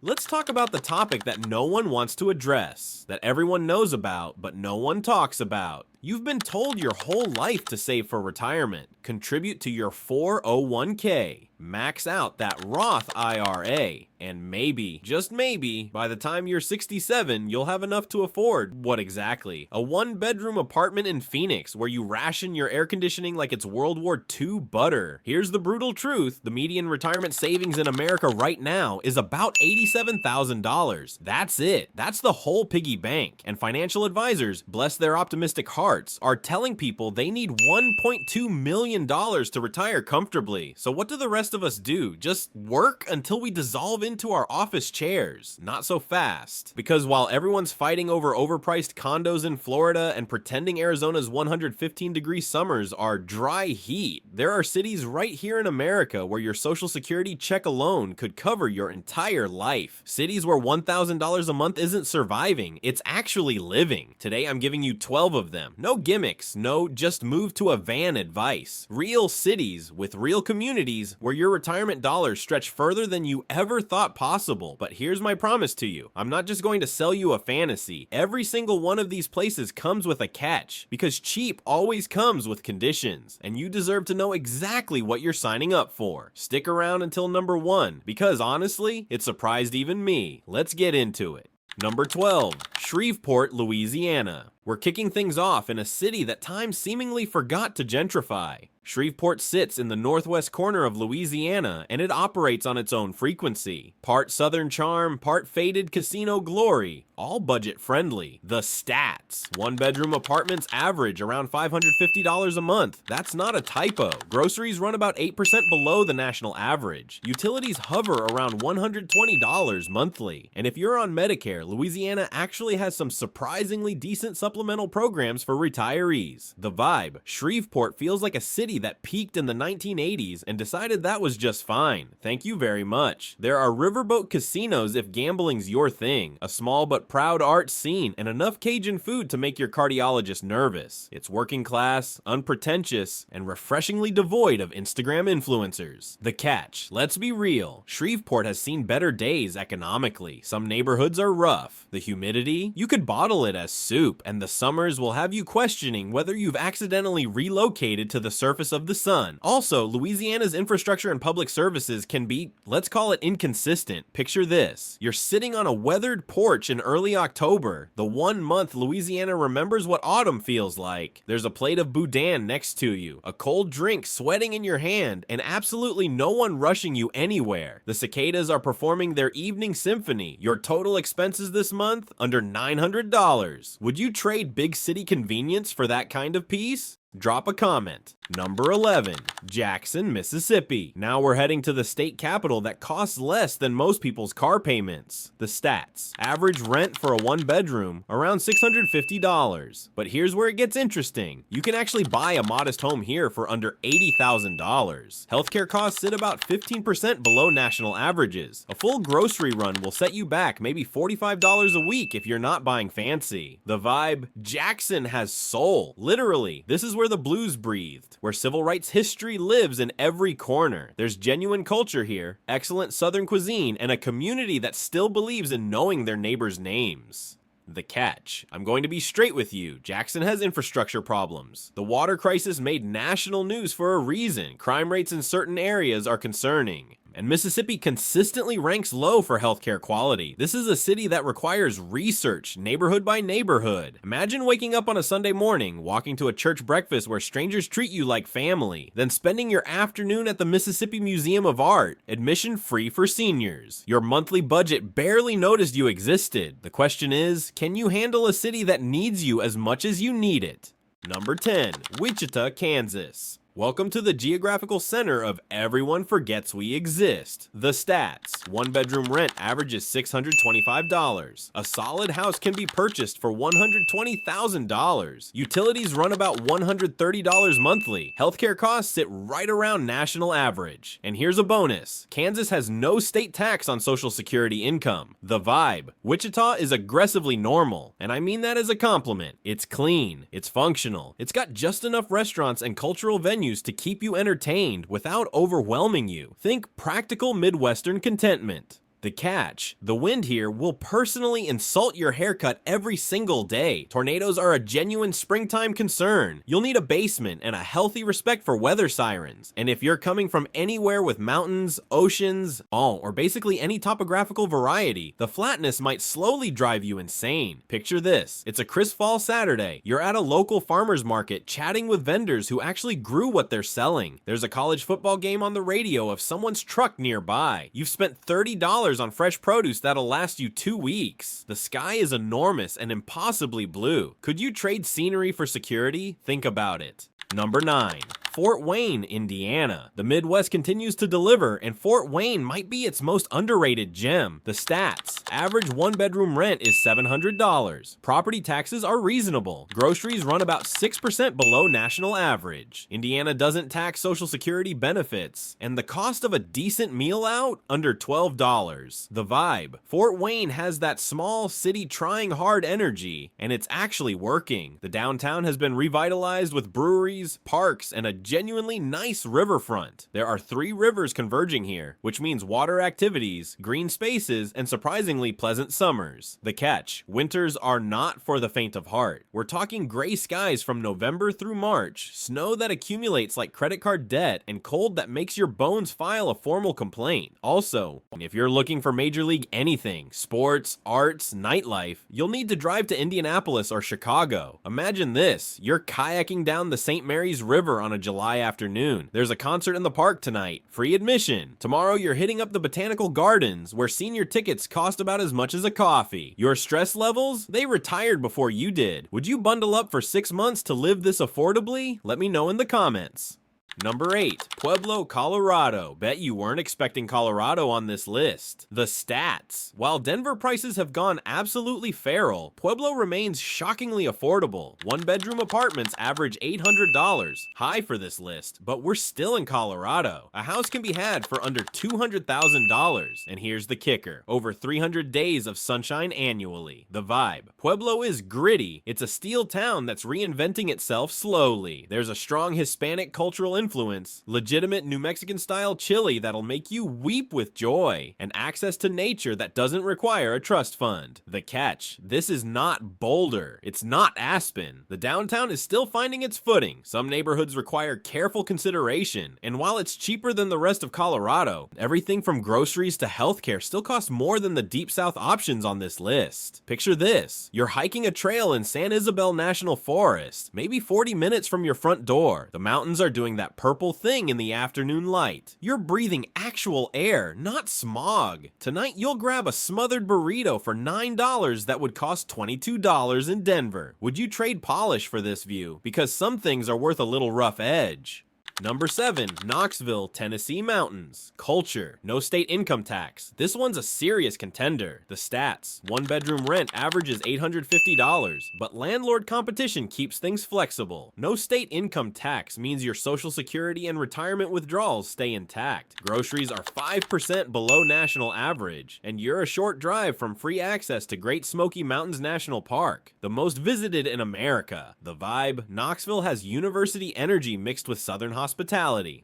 Let's talk about the topic that no one wants to address, that everyone knows about, but no one talks about. You've been told your whole life to save for retirement, contribute to your 401k, max out that Roth IRA, and maybe, just maybe, by the time you're 67, you'll have enough to afford what exactly? A one-bedroom apartment in Phoenix where you ration your air conditioning like it's World War II butter. Here's the brutal truth: the median retirement savings in America right now is about $87,000. That's it. That's the whole piggy bank. And financial advisors, bless their optimistic hearts, are telling people they need $1.2 million to retire comfortably. So what do the rest of us do? Just work until we dissolve into our office chairs? Not so fast. Because while everyone's fighting over overpriced condos in Florida and pretending Arizona's 115-degree summers are dry heat, there are cities right here in America where your Social Security check alone could cover your entire life. Cities where $1,000 a month isn't surviving, it's actually living. Today I'm giving you 12 of them. No gimmicks, no just move to a van advice. Real cities with real communities where your retirement dollars stretch further than you ever thought possible. But here's my promise to you. I'm not just going to sell you a fantasy. Every single one of these places comes with a catch, because cheap always comes with conditions, and you deserve to know exactly what you're signing up for. Stick around until number 1, because honestly, it surprised even me. Let's get into it. Number 12, Shreveport, Louisiana. We're kicking things off in a city that time seemingly forgot to gentrify. Shreveport sits in the northwest corner of Louisiana, and it operates on its own frequency. Part southern charm, part faded casino glory, all budget friendly. The stats: one-bedroom apartments average around $550 a month. That's not a typo. Groceries run about 8% below the national average. Utilities hover around $120 monthly. And if you're on Medicare, Louisiana actually has some surprisingly decent supplemental programs for retirees. The vibe: Shreveport feels like a city that peaked in the 1980s and decided that was just fine. Thank you very much. There are riverboat casinos if gambling's your thing, a small but proud art scene, and enough Cajun food to make your cardiologist nervous. It's working class, unpretentious, and refreshingly devoid of Instagram influencers. The catch: let's be real, Shreveport has seen better days economically. Some neighborhoods are rough. The humidity? You could bottle it as soup, and the summers will have you questioning whether you've accidentally relocated to the surface of the sun. Also, Louisiana's infrastructure and public services can be, let's call it, inconsistent. Picture this: you're sitting on a weathered porch in early October, the one month Louisiana remembers what autumn feels like. There's a plate of boudin next to you, a cold drink sweating in your hand, and absolutely no one rushing you anywhere. The cicadas are performing their evening symphony. Your total expenses this month? Under $900. Would you trade big city convenience for that kind of peace? Drop a comment. Number 11, Jackson, Mississippi. Now we're heading to the state capital that costs less than most people's car payments. The stats: average rent for a one-bedroom, around $650. But here's where it gets interesting. You can actually buy a modest home here for under $80,000. Healthcare costs sit about 15% below national averages. A full grocery run will set you back maybe $45 a week if you're not buying fancy. The vibe: Jackson has soul. Literally, this is where the blues breathed, where civil rights history lives in every corner. There's genuine culture here, excellent southern cuisine, and a community that still believes in knowing their neighbors' names. The catch: I'm going to be straight with you. Jackson has infrastructure problems. The water crisis made national news for a reason. Crime rates in certain areas are concerning. And Mississippi consistently ranks low for healthcare quality. This is a city that requires research, neighborhood by neighborhood. Imagine waking up on a Sunday morning, walking to a church breakfast where strangers treat you like family, then spending your afternoon at the Mississippi Museum of Art, admission free for seniors. Your monthly budget barely noticed you existed. The question is, can you handle a city that needs you as much as you need it? Number 10, Wichita, Kansas. Welcome to the geographical center of everyone forgets we exist. The stats: one-bedroom rent averages $625. A solid house can be purchased for $120,000. Utilities run about $130 monthly. Healthcare costs sit right around national average. And here's a bonus: Kansas has no state tax on Social Security income. The vibe: Wichita is aggressively normal, and I mean that as a compliment. It's clean, it's functional, it's got just enough restaurants and cultural venues to keep you entertained without overwhelming you. Think practical Midwestern contentment. The catch: the wind here will personally insult your haircut every single day. Tornadoes are a genuine springtime concern. You'll need a basement and a healthy respect for weather sirens. And if you're coming from anywhere with mountains, oceans, or basically any topographical variety, the flatness might slowly drive you insane. Picture this: it's a crisp fall Saturday. You're at a local farmer's market chatting with vendors who actually grew what they're selling. There's a college football game on the radio of someone's truck nearby. You've spent $30 on fresh produce that'll last you 2 weeks. The sky is enormous and impossibly blue. Could you trade scenery for security? Think about it. Number 9. Fort Wayne, Indiana. The Midwest continues to deliver, and Fort Wayne might be its most underrated gem. The stats: average one-bedroom rent is $700. Property taxes are reasonable. Groceries run about 6% below national average. Indiana doesn't tax Social Security benefits, and the cost of a decent meal out? Under $12. The vibe: Fort Wayne has that small city trying hard energy, and it's actually working. The downtown has been revitalized with breweries, parks, and a genuinely nice riverfront. There are 3 rivers converging here, which means water activities, green spaces, and surprisingly pleasant summers. The catch: winters are not for the faint of heart. We're talking gray skies from November through March, snow that accumulates like credit card debt, and cold that makes your bones file a formal complaint. Also, if you're looking for major league anything, sports, arts, nightlife, you'll need to drive to Indianapolis or Chicago. Imagine this: you're kayaking down the St. Mary's River on a July afternoon. There's a concert in the park tonight, free admission. Tomorrow you're hitting up the Botanical Gardens, where senior tickets cost about as much as a coffee. Your stress levels? They retired before you did. Would you bundle up for 6 months to live this affordably? Let me know in the comments. Number 8. Pueblo, Colorado. Bet you weren't expecting Colorado on this list. The stats: while Denver prices have gone absolutely feral, Pueblo remains shockingly affordable. One-bedroom apartments average $800. High for this list, but we're still in Colorado. A house can be had for under $200,000. And here's the kicker: over 300 days of sunshine annually. The vibe: Pueblo is gritty. It's a steel town that's reinventing itself slowly. There's a strong Hispanic cultural influence, legitimate New Mexican style chili that'll make you weep with joy, and access to nature that doesn't require a trust fund. The catch: this is not Boulder. It's not Aspen. The downtown is still finding its footing. Some neighborhoods require careful consideration, and while it's cheaper than the rest of Colorado, everything from groceries to healthcare still costs more than the Deep South options on this list. Picture this: you're hiking a trail in San Isabel National Forest, maybe 40 minutes from your front door. The mountains are doing that purple thing in the afternoon light. You're breathing actual air, not smog. Tonight you'll grab a smothered burrito for $9 that would cost $22 in Denver. Would you trade polish for this view? Because some things are worth a little rough edge. Number 7. Knoxville, Tennessee Mountains. Culture: no state income tax. This one's a serious contender. The stats: one-bedroom rent averages $850, but landlord competition keeps things flexible. No state income tax means your Social Security and retirement withdrawals stay intact. Groceries are 5% below national average, and you're a short drive from free access to Great Smoky Mountains National Park, the most visited in America. The vibe: Knoxville has university energy mixed with southern hospitality.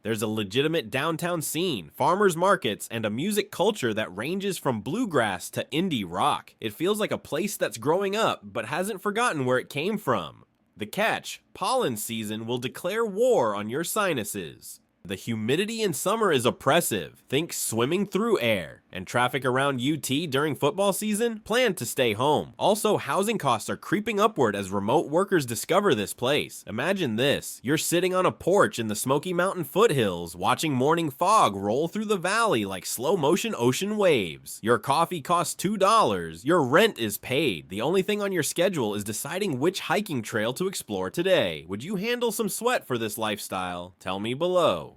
There's a legitimate downtown scene, farmers markets, and a music culture that ranges from bluegrass to indie rock. It feels like a place that's growing up but hasn't forgotten where it came from. The catch: pollen season will declare war on your sinuses. The humidity in summer is oppressive. Think swimming through air. And traffic around UT during football season? Plan to stay home. Also, housing costs are creeping upward as remote workers discover this place. Imagine this: you're sitting on a porch in the Smoky Mountain foothills, watching morning fog roll through the valley like slow motion ocean waves. Your coffee costs $2. Your rent is paid. The only thing on your schedule is deciding which hiking trail to explore today. Would you handle some sweat for this lifestyle? Tell me below.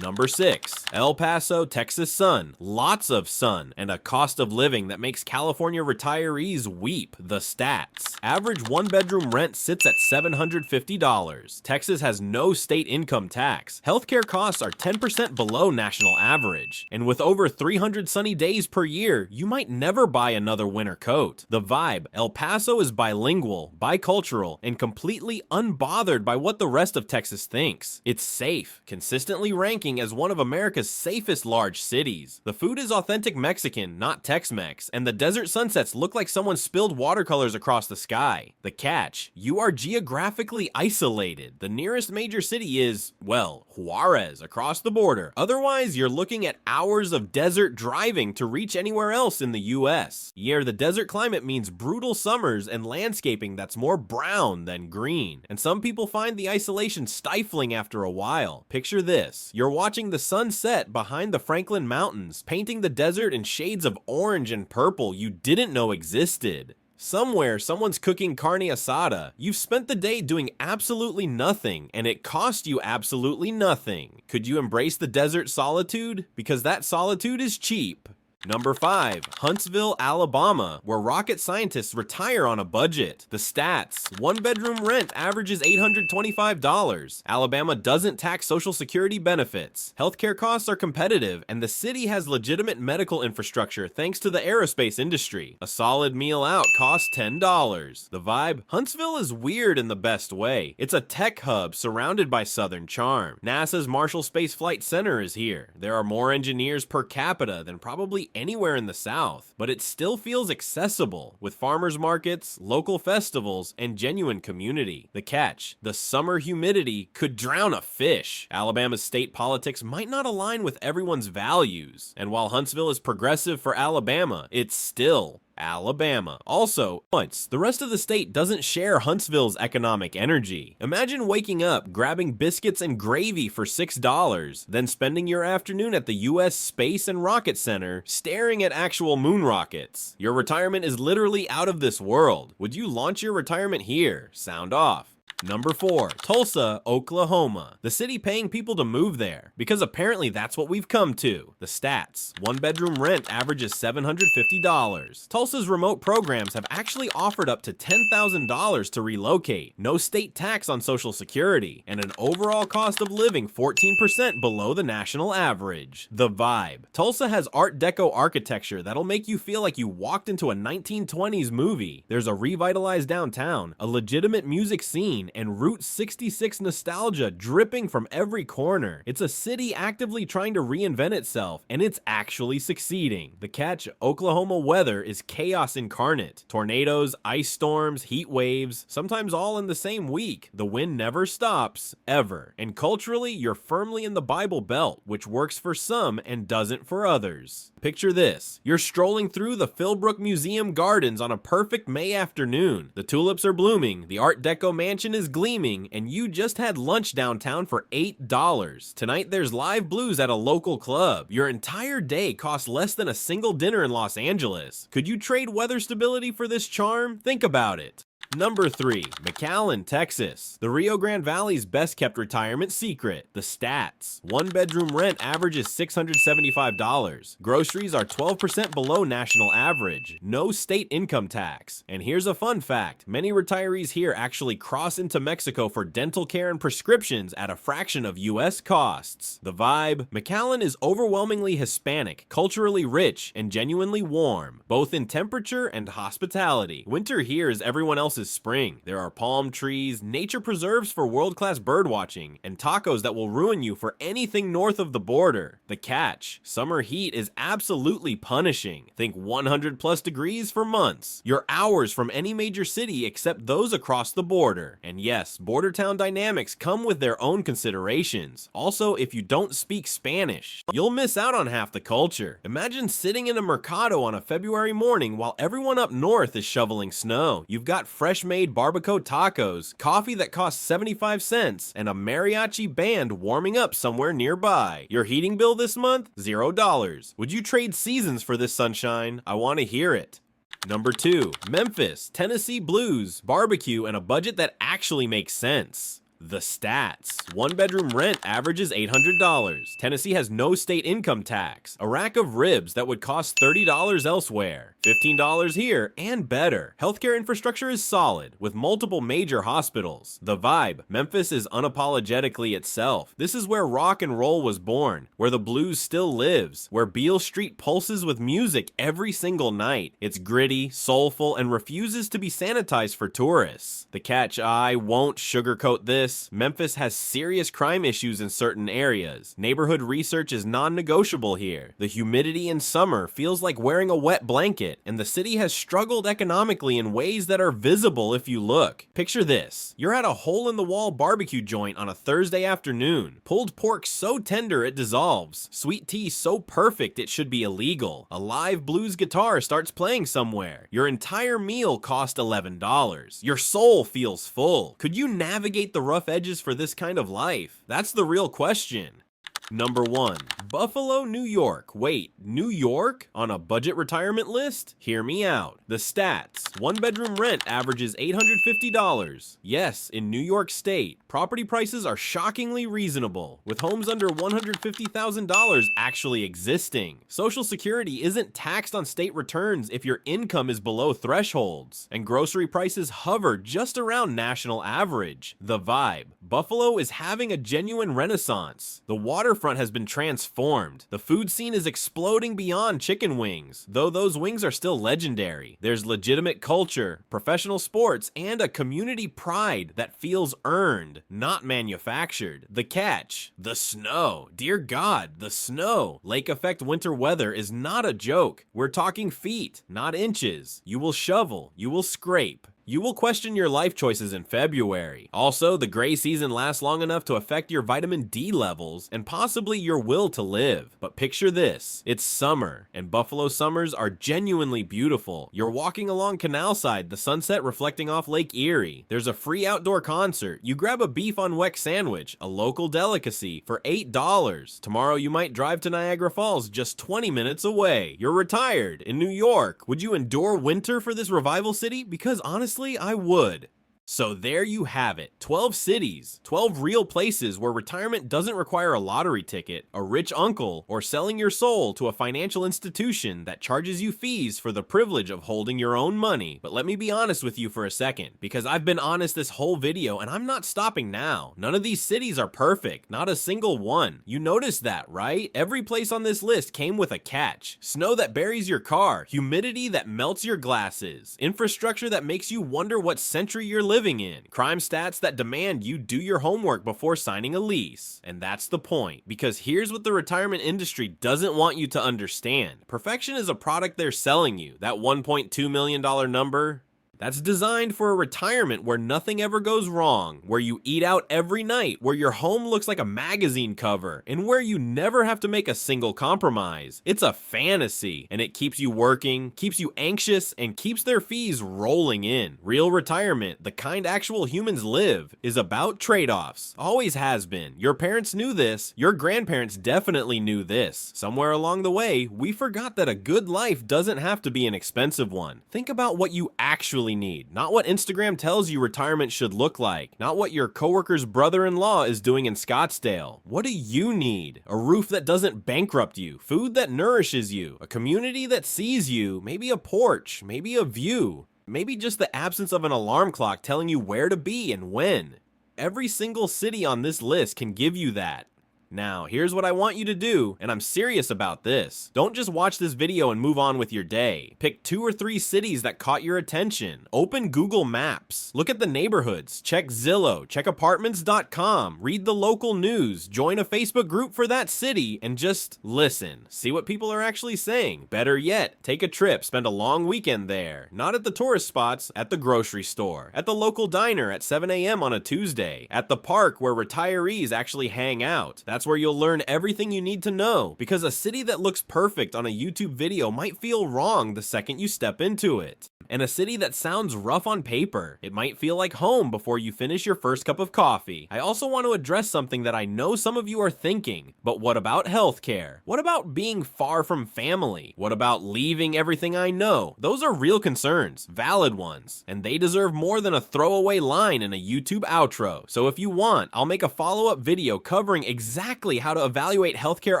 Number 6. El Paso, Texas sun. Lots of sun, and a cost of living that makes California retirees weep. The stats: average one-bedroom rent sits at $750. Texas has no state income tax. Healthcare costs are 10% below national average. And with over 300 sunny days per year, you might never buy another winter coat. The vibe: El Paso is bilingual, bicultural, and completely unbothered by what the rest of Texas thinks. It's safe, consistently ranked ranking as one of America's safest large cities. The food is authentic Mexican, not Tex-Mex, and the desert sunsets look like someone spilled watercolors across the sky. The catch: you are geographically isolated. The nearest major city is, well, Juarez, across the border. Otherwise, you're looking at hours of desert driving to reach anywhere else in the US. Yeah, the desert climate means brutal summers and landscaping that's more brown than green. And some people find the isolation stifling after a while. Picture this: you're watching the sun set behind the Franklin Mountains, painting the desert in shades of orange and purple you didn't know existed. Somewhere, someone's cooking carne asada. You've spent the day doing absolutely nothing, and it cost you absolutely nothing. Could you embrace the desert solitude? Because that solitude is cheap. Number 5, Huntsville, Alabama, where rocket scientists retire on a budget. The stats: one-bedroom rent averages $825. Alabama doesn't tax Social Security benefits. Healthcare costs are competitive, and the city has legitimate medical infrastructure thanks to the aerospace industry. A solid meal out costs $10. The vibe: Huntsville is weird in the best way. It's a tech hub surrounded by Southern charm. NASA's Marshall Space Flight Center is here. There are more engineers per capita than probably anywhere in the South, but it still feels accessible, with farmers markets, local festivals, and genuine community. The catch: the summer humidity could drown a fish. Alabama's state politics might not align with everyone's values, and while Huntsville is progressive for Alabama, it's still Alabama. Also, the rest of the state doesn't share Huntsville's economic energy. Imagine waking up, grabbing biscuits and gravy for $6, then spending your afternoon at the US Space and Rocket Center staring at actual moon rockets. Your retirement is literally out of this world. Would you launch your retirement here? Sound off. Number 4, Tulsa, Oklahoma. The city paying people to move there, because apparently that's what we've come to. The stats: one-bedroom rent averages $750. Tulsa's remote programs have actually offered up to $10,000 to relocate, no state tax on Social Security, and an overall cost of living 14% below the national average. The vibe: Tulsa has Art Deco architecture that'll make you feel like you walked into a 1920s movie. There's a revitalized downtown, a legitimate music scene, and Route 66 nostalgia dripping from every corner. It's a city actively trying to reinvent itself, and it's actually succeeding. The catch: Oklahoma weather is chaos incarnate. Tornadoes, ice storms, heat waves, sometimes all in the same week. The wind never stops, ever. And culturally, you're firmly in the Bible Belt, which works for some and doesn't for others. Picture this: you're strolling through the Philbrook Museum gardens on a perfect May afternoon. The tulips are blooming, the Art Deco mansion is gleaming, and you just had lunch downtown for $8. Tonight there's live blues at a local club. Your entire day costs less than a single dinner in Los Angeles. Could you trade weather stability for this charm? Think about it. Number 3, McAllen, Texas. The Rio Grande Valley's best-kept retirement secret. The stats: one-bedroom rent averages $675. Groceries are 12% below national average. No state income tax. And here's a fun fact: many retirees here actually cross into Mexico for dental care and prescriptions at a fraction of US costs. The vibe: McAllen is overwhelmingly Hispanic, culturally rich, and genuinely warm, both in temperature and hospitality. Winter here is everyone else's spring. There are palm trees, nature preserves for world-class birdwatching, and tacos that will ruin you for anything north of the border. The catch: summer heat is absolutely punishing. Think 100+ degrees for months. You're hours from any major city except those across the border. And yes, border town dynamics come with their own considerations. Also, if you don't speak Spanish, you'll miss out on half the culture. Imagine sitting in a mercado on a February morning while everyone up north is shoveling snow. You've got fresh-made barbacoa tacos, coffee that costs 75 cents, and a mariachi band warming up somewhere nearby. Your heating bill this month? $0. Would you trade seasons for this sunshine? I want to hear it. Number 2, Memphis, Tennessee blues, barbecue, and a budget that actually makes sense. The stats: one-bedroom rent averages $800. Tennessee has no state income tax. A rack of ribs that would cost $30 elsewhere. $15 here, and better. Healthcare infrastructure is solid, with multiple major hospitals. The vibe: Memphis is unapologetically itself. This is where rock and roll was born, where the blues still lives, where Beale Street pulses with music every single night. It's gritty, soulful, and refuses to be sanitized for tourists. The catch: I won't sugarcoat this. this, Memphis has serious crime issues in certain areas. Neighborhood research is non-negotiable here. The humidity in summer feels like wearing a wet blanket, and the city has struggled economically in ways that are visible if you look. Picture this. You're at a hole-in-the-wall barbecue joint on a Thursday afternoon. Pulled pork so tender it dissolves. Sweet tea so perfect it should be illegal. A live blues guitar starts playing somewhere. Your entire meal cost $11. Your soul feels full. Could you navigate the rough edges for this kind of life? That's the real question. Number 1. Buffalo, New York. Wait, New York? On a budget retirement list? Hear me out. The stats. One-bedroom rent averages $850. Yes, in New York State, property prices are shockingly reasonable, with homes under $150,000 actually existing. Social Security isn't taxed on state returns if your income is below thresholds, and grocery prices hover just around national average. The vibe. Buffalo is having a genuine renaissance. The waterfront has been transformed. The food scene is exploding beyond chicken wings, though those wings are still legendary. There's legitimate culture, professional sports, and a community pride that feels earned, not manufactured. The catch: the snow. Dear God, the snow. Lake effect winter weather is not a joke. We're talking feet, not inches. You will shovel, you will scrape. You will question your life choices in February. Also, the gray season lasts long enough to affect your vitamin D levels and possibly your will to live. But picture this. It's summer, and Buffalo summers are genuinely beautiful. You're walking along Canal Side, the sunset reflecting off Lake Erie. There's a free outdoor concert. You grab a beef on weck sandwich, a local delicacy, for $8. Tomorrow you might drive to Niagara Falls, just 20 minutes away. You're retired in New York. Would you endure winter for this revival city? Because honestly, I would. So there you have it, 12 cities, 12 real places where retirement doesn't require a lottery ticket, a rich uncle, or selling your soul to a financial institution that charges you fees for the privilege of holding your own money. But let me be honest with you for a second, because I've been honest this whole video and I'm not stopping now. None of these cities are perfect, not a single one. You noticed that, right? Every place on this list came with a catch. Snow that buries your car, humidity that melts your glasses, infrastructure that makes you wonder what century you're living in, crime stats that demand you do your homework before signing a lease. And that's the point, because here's what the retirement industry doesn't want you to understand. Perfection is a product they're selling you. That $1.2 million number, that's designed for a retirement where nothing ever goes wrong, where you eat out every night, where your home looks like a magazine cover, and where you never have to make a single compromise. It's a fantasy, and it keeps you working, keeps you anxious, and keeps their fees rolling in. Real retirement, the kind actual humans live, is about trade-offs. Always has been. Your parents knew this. Your grandparents definitely knew this. Somewhere along the way, we forgot that a good life doesn't have to be an expensive one. Think about what you actually need, not what Instagram tells you retirement should look like, not what your coworker's brother-in-law is doing in Scottsdale. What do you need? A roof that doesn't bankrupt you, food that nourishes you, a community that sees you, maybe a porch, maybe a view, maybe just the absence of an alarm clock telling you where to be and when. Every single city on this list can give you that. Now, here's what I want you to do, and I'm serious about this. Don't just watch this video and move on with your day. Pick 2 or 3 cities that caught your attention. Open Google Maps. Look at the neighborhoods. Check Zillow. Check apartments.com. Read the local news. Join a Facebook group for that city, and just listen. See what people are actually saying. Better yet, take a trip. Spend a long weekend there. Not at the tourist spots, at the grocery store. At the local diner at 7 a.m. on a Tuesday. At the park where retirees actually hang out. That's where you'll learn everything you need to know, because a city that looks perfect on a YouTube video might feel wrong the second you step into it. And a city that sounds rough on paper, it might feel like home before you finish your first cup of coffee. I also want to address something that I know some of you are thinking, but what about healthcare? What about being far from family? What about leaving everything I know? Those are real concerns, valid ones, and they deserve more than a throwaway line in a YouTube outro. So if you want, I'll make a follow-up video covering exactly how to evaluate healthcare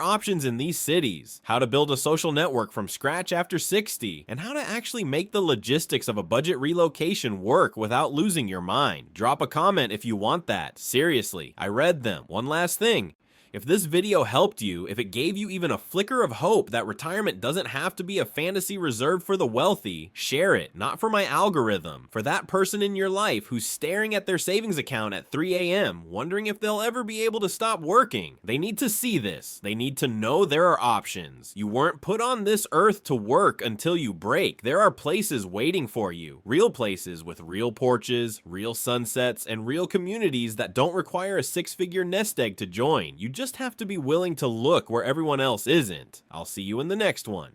options in these cities, how to build a social network from scratch after 60, and how to actually make the logistics of a budget relocation work without losing your mind. Drop a comment if you want that. Seriously, I read them. One last thing. If this video helped you, if it gave you even a flicker of hope that retirement doesn't have to be a fantasy reserved for the wealthy, share it, not for my algorithm, for that person in your life who's staring at their savings account at 3 a.m., wondering if they'll ever be able to stop working. They need to see this. They need to know there are options. You weren't put on this earth to work until you break. There are places waiting for you. Real places with real porches, real sunsets, and real communities that don't require a six-figure nest egg to join. You just have to be willing to look where everyone else isn't. I'll see you in the next one.